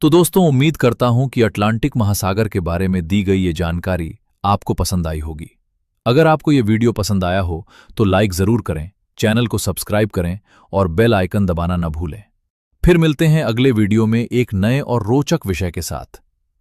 तो दोस्तों, उम्मीद करता हूं कि अटलांटिक महासागर के बारे में दी गई ये जानकारी आपको पसंद आई होगी। अगर आपको ये वीडियो पसंद आया हो तो लाइक जरूर करें, चैनल को सब्सक्राइब करें और बेल आइकन दबाना न भूलें। फिर मिलते हैं अगले वीडियो में एक नए और रोचक विषय के साथ।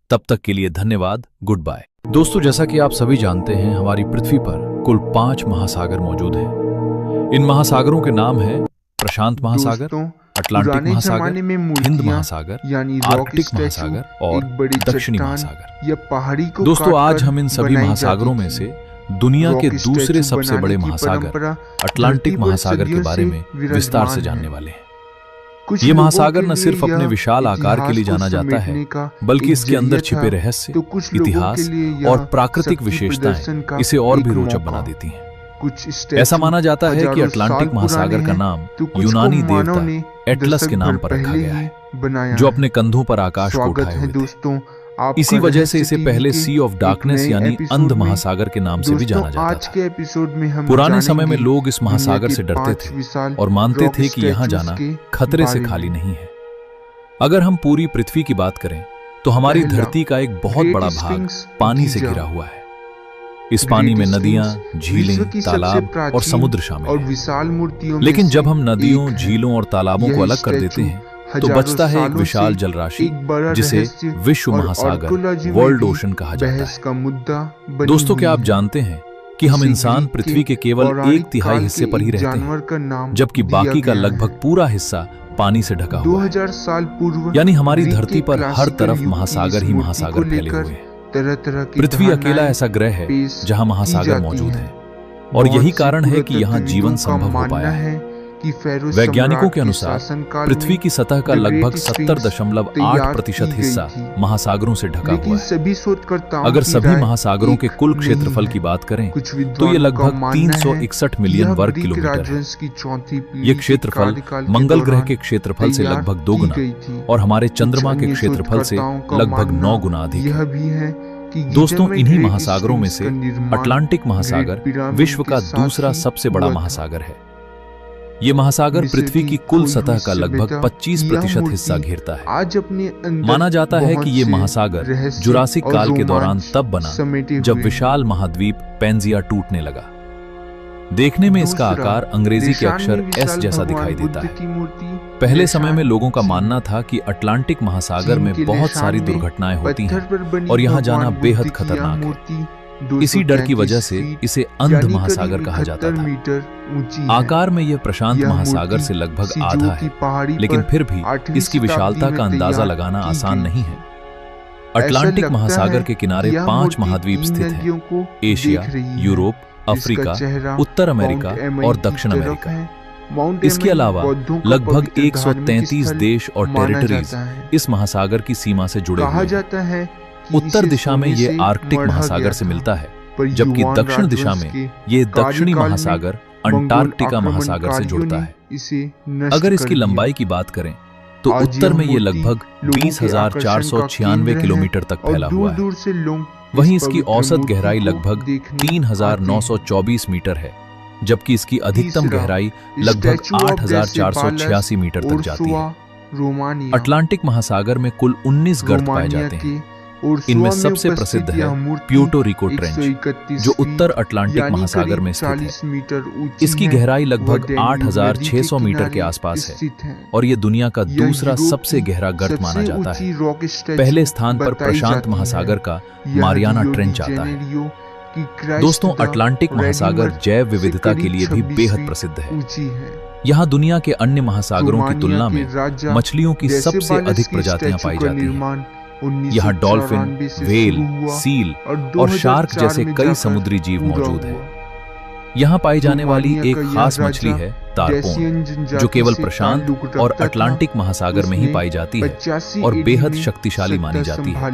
तब तक के लिए धन्यवाद, गुड बाय। दोस्तों, जैसा कि आप सभी जानते हैं, हमारी पृथ्वी पर कुल 5 महासागर मौजूद हैं। इन महासागरों के नाम हैं प्रशांत महासागर, अटलांटिक महासागर, हिंद महासागर, आर्कटिक महासागर और दक्षिणी महासागर या पहाड़ी को। दोस्तों, आज हम इन सभी महासागरों में से दुनिया के दूसरे सबसे बड़े महासागर अटलांटिक महासागर के बारे में विस्तार से जानने वाले हैं। ये महासागर न सिर्फ अपने विशाल आकार के लिए जाना जाता है, बल्कि इसके अंदर छिपे रहस्य, इतिहास और प्राकृतिक विशेषताएं इसे और भी रोचक बना देती हैं। ऐसा माना जाता है कि अटलांटिक महासागर का नाम यूनानी देवता एटलस के नाम पर रखा गया है, जो अपने कंधों पर आकाश को उठाए हुए थे। इसी वजह से इसे पहले सी ऑफ डार्कनेस यानी अंध महासागर के नाम से भी जाना जाता था। पुराने समय में लोग इस महासागर से डरते थे और मानते थे कि यहाँ जाना खतरे से खाली नहीं है। अगर हम पूरी पृथ्वी की बात करें तो हमारी धरती का एक बहुत बड़ा भाग पानी से घिरा हुआ है। इस पानी में नदियां, झीलें, तालाब और समुद्र शामिल हैं। लेकिन जब हम नदियों, झीलों और तालाबों को अलग कर देते हैं तो बचता है एक विशाल जलराशि जिसे विश्व महासागर, वर्ल्ड ओशन कहा जाता है। दोस्तों, क्या आप जानते हैं कि हम इंसान पृथ्वी के केवल 1/3 हिस्से पर ही रहते हैं, जबकि बाकी का लगभग पूरा हिस्सा पानी से ढका हुआ है। यानी हमारी धरती पर हर तरफ महासागर ही महासागर फैले हुए हैं। पृथ्वी अकेला ऐसा ग्रह है जहां महासागर मौजूद है, और यही कारण है कि यहां जीवन संभव हो पाया है। वैज्ञानिकों के अनुसार पृथ्वी की सतह का लगभग 70.8% हिस्सा महासागरों से ढका हुआ है। अगर सभी महासागरों के कुल क्षेत्रफल की बात करें तो ये लगभग 361 मिलियन वर्ग किलोमीटर है। ये क्षेत्रफल मंगल ग्रह के क्षेत्रफल से लगभग 2 गुना और हमारे चंद्रमा के क्षेत्रफल से लगभग 9 गुना अधिक है। दोस्तों, इन्हीं महासागरों में से अटलांटिक महासागर विश्व का दूसरा सबसे बड़ा महासागर है। ये महासागर पृथ्वी की कुल सतह का लगभग 25% हिस्सा घेरता है। माना जाता है कि ये महासागर जुरासिक काल के दौरान तब बना जब विशाल महाद्वीप पैंजिया टूटने लगा। देखने में इसका आकार अंग्रेजी के अक्षर एस जैसा दिखाई देता है। पहले समय में लोगों का मानना था कि अटलांटिक महासागर में बहुत सारी दुर्घटनाएं होती हैं और यहाँ जाना बेहद खतरनाक है। इसी डर की वजह से इसे अंध महासागर कहा जाता था। आकार में यह प्रशांत महासागर से लगभग आधा है, लेकिन फिर भी इसकी विशालता का अंदाजा लगाना आसान नहीं है। अटलांटिक महासागर के किनारे 5 महाद्वीप स्थित हैं: एशिया, यूरोप, अफ्रीका, उत्तर अमेरिका और दक्षिण अमेरिका। इसके अलावा लगभग 133 देश और टेरिटरीज इस महासागर की सीमा से जुड़े हुए हैं। उत्तर दिशा में ये आर्कटिक महासागर से मिलता है, जबकि दक्षिण दिशा में ये दक्षिणी महासागर अंटार्कटिका महासागर से जुड़ता है। अगर इसकी लंबाई की बात करें तो उत्तर में ये लगभग 20,496 किलोमीटर तक फैला हुआ है। वहीं इसकी औसत गहराई लगभग 3,924 मीटर है, जबकि इसकी अधिकतम गहराई लगभग 8,486 मीटर तक जाती है। अटलांटिक महासागर में कुल 19 गर्त पाए जाते हैं। इनमें सबसे प्रसिद्ध है प्यूर्टो रिको ट्रेंच, जो उत्तर अटलांटिक महासागर में स्थित है। इसकी गहराई लगभग 8,600 मीटर के आसपास है और यह दुनिया का दूसरा सबसे गहरा गर्त माना जाता है। पहले स्थान पर प्रशांत महासागर का मारियाना ट्रेंच आता है। दोस्तों, अटलांटिक महासागर जैव विविधता के लिए भी बेहद प्रसिद्ध है। यहाँ दुनिया के अन्य महासागरों की तुलना में मछलियों की सबसे अधिक प्रजातियां पाई जाती हैं। यहाँ डॉल्फिन, व्हेल, सील और शार्क जैसे कई समुद्री जीव मौजूद हैं। यहाँ पाई जाने वाली एक खास मछली है तारपोन, जो केवल प्रशांत और अटलांटिक महासागर में ही पाई जाती है और बेहद शक्तिशाली मानी जाती है।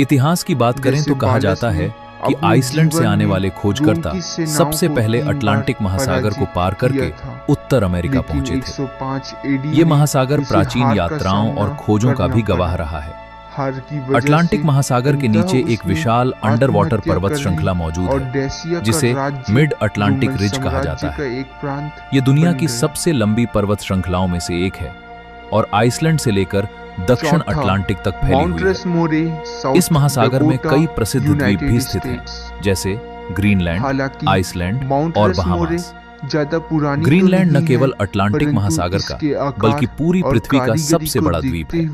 इतिहास की बात करें तो कहा जाता है कि आइसलैंड से आने वाले खोजकर्ता सबसे पहले अटलांटिक महासागर को पार करके उत्तर अमेरिका पहुंचे थे। ये महासागर प्राचीन यात्राओं और खोजों का भी गवाह रहा है। अटलांटिक महासागर के नीचे एक विशाल अंडर वाटर पर्वत श्रृंखला मौजूद है, जिसे मिड अटलांटिक रिज कहा जाता है। ये दुनिया की सबसे लंबी पर्वत श्रृंखलाओं में से एक है और आइसलैंड से लेकर दक्षिण अटलांटिक तक फैली हुई है। इस महासागर में कई प्रसिद्ध द्वीप भी स्थित हैं, जैसे ग्रीनलैंड, आइसलैंड और बहामास। ग्रीनलैंड न केवल अटलांटिक महासागर का बल्कि पूरी पृथ्वी का सबसे बड़ा द्वीप है।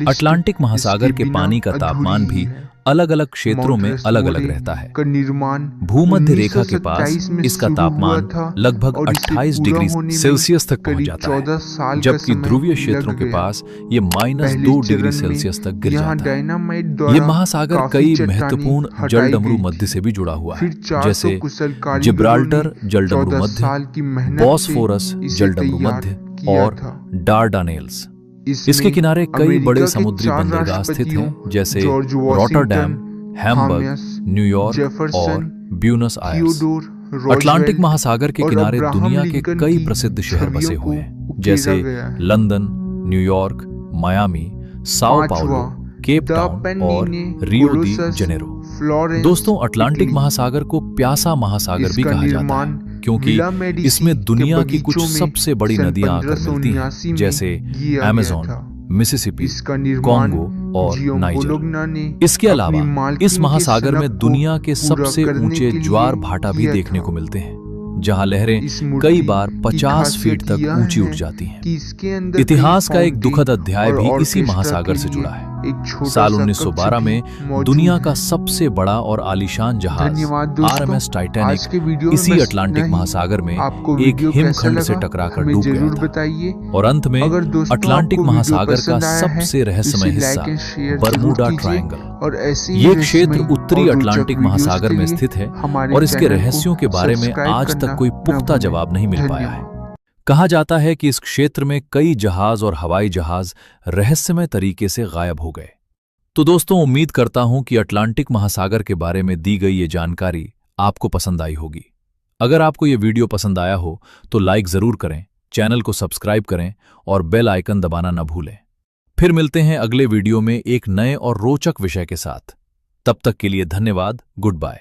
अटलांटिक महासागर के पानी का तापमान भी अलग अलग क्षेत्रों में अलग अलग रहता है। भूमध्य रेखा के पास इसका तापमान लगभग 28 डिग्री सेल्सियस तक पहुंच जाता है, जबकि ध्रुवीय क्षेत्रों के पास ये -2 डिग्री सेल्सियस तक गिर जाता है। ये महासागर कई महत्वपूर्ण जलडमरू मध्य से भी जुड़ा हुआ है, जैसे जिब्राल्टर जलडमरू मध्य, बॉस्फोरस जलडमरू मध्य और डार्डानेल्स। इसके किनारे कई बड़े समुद्री बंदरगाह स्थित हैं, जैसे रॉटरडैम, हैम्बर्ग, न्यूयॉर्क और ब्यूनस आयर्स। अटलांटिक महासागर के किनारे दुनिया के कई प्रसिद्ध शहर बसे हुए हैं, जैसे London, New York, Miami, Sao Paulo, Cape Town और रियो दी जेनेरो। दोस्तों, अटलांटिक महासागर को प्यासा महासागर भी कहा जाता है, क्योंकि इसमें दुनिया की कुछ सबसे बड़ी नदियां आकर मिलती हैं, जैसे अमेज़न, मिसिसिपी, कॉन्गो और नाइजर। इसके अलावा इस महासागर में दुनिया के सबसे ऊंचे ज्वार भाटा भी देखने को मिलते हैं, जहां लहरें कई बार 50 फीट तक ऊंची उठ जाती हैं। इतिहास का एक दुखद अध्याय भी इसी महासागर से जुड़ा है। साल 1912 में दुनिया का सबसे बड़ा और आलीशान जहाज RMS टाइटैनिक इसी अटलांटिक महासागर में एक हिमखंड से टकराकर डूब गया था। और अंत में अटलांटिक महासागर का सबसे रहस्यमय हिस्सा बरमूडा ट्रायंगल, ये क्षेत्र उत्तरी अटलांटिक महासागर में स्थित है और इसके रहस्यों के बारे में आज तक कोई पुख्ता जवाब नहीं मिल पाया है। कहा जाता है कि इस क्षेत्र में कई जहाज और हवाई जहाज रहस्यमय तरीके से गायब हो गए। तो दोस्तों, उम्मीद करता हूं कि अटलांटिक महासागर के बारे में दी गई ये जानकारी आपको पसंद आई होगी। अगर आपको ये वीडियो पसंद आया हो तो लाइक जरूर करें, चैनल को सब्सक्राइब करें और बेल आइकन दबाना न भूलें। फिर मिलते हैं अगले वीडियो में एक नए और रोचक विषय के साथ। तब तक के लिए धन्यवाद। Good bye.